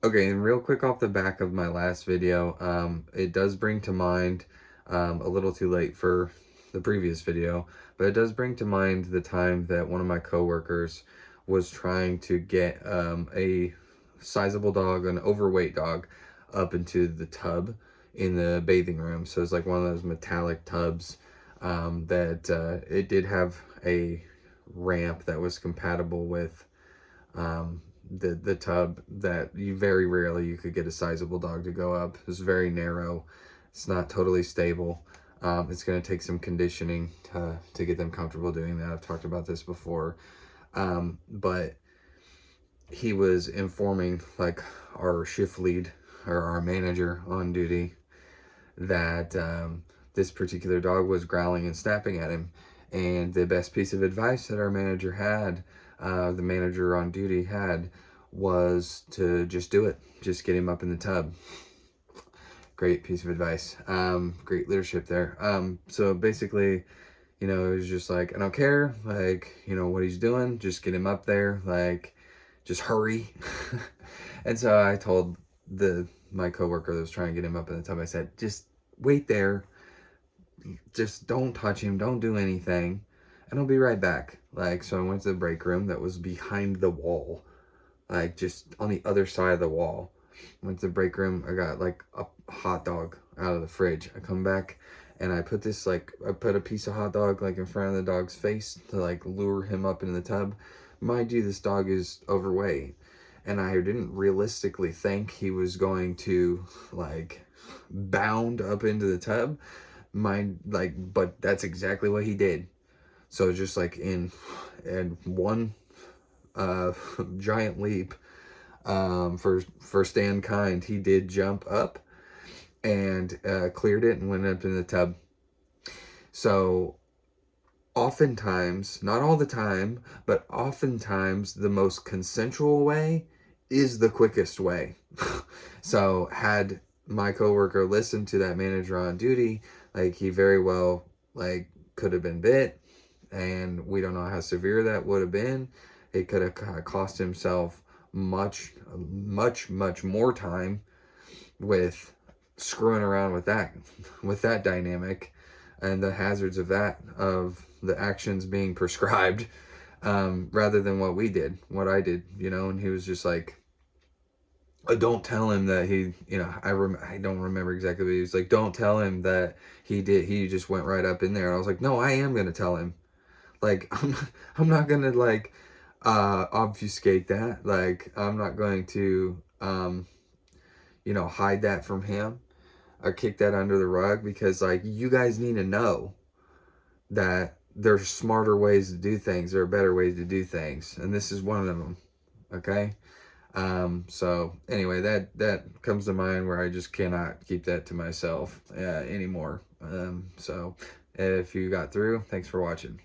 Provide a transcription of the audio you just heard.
Okay, and real quick off the back of my last video, it does bring to mind, a little too late for the previous video, but it does bring to mind the time that one of my coworkers was trying to get a sizable dog, an overweight dog, up into the tub in the bathing room. So it's like one of those metallic tubs that it did have a ramp that was compatible with the tub, that you very rarely you could get a sizable dog to go up. It's very narrow. It's not totally stable. It's going to take some conditioning to get them comfortable doing that. I've talked about this before. But he was informing like our shift lead or our manager on duty that this particular dog was growling and snapping at him. And the best piece of advice that our manager had, the manager on duty had, was to just do it. Just get him up in the tub. Great piece of advice. Great leadership there. So basically, it was just like, I don't care, like, what he's doing, just get him up there, like, just hurry. And so I told my coworker that was trying to get him up in the tub, I said, just wait there, just don't touch him, don't do anything, and I'll be right back. Like, so I went to the break room that was behind the wall, like just on the other side of the wall. Went to the break room, I got like a hot dog out of the fridge. I come back and I put a piece of hot dog like in front of the dog's face to like lure him up into the tub. Mind you, this dog is overweight, and I didn't realistically think he was going to like bound up into the tub. But that's exactly what he did. So just like in one uh giant leap, for Stan Kind, he did jump up and cleared it and went up in the tub. So oftentimes, not all the time, but oftentimes the most consensual way is the quickest way. So had my coworker listened to that manager on duty, like, he very well like could have been bit, and we don't know how severe that would have been. It could have cost himself much, much, much more time with screwing around with that dynamic and the hazards of the actions being prescribed, rather than what I did, and he was just like, don't tell him that I don't remember exactly, but he was like, don't tell him that he just went right up in there. And I was like, no, I am going to tell him. Like, I'm not going to like, obfuscate that. Like, I'm not going to, hide that from him or kick that under the rug, because like, you guys need to know that there's smarter ways to do things. There are better ways to do things. And this is one of them. Okay. So anyway, that comes to mind where I just cannot keep that to myself, anymore. So if you got through, thanks for watching.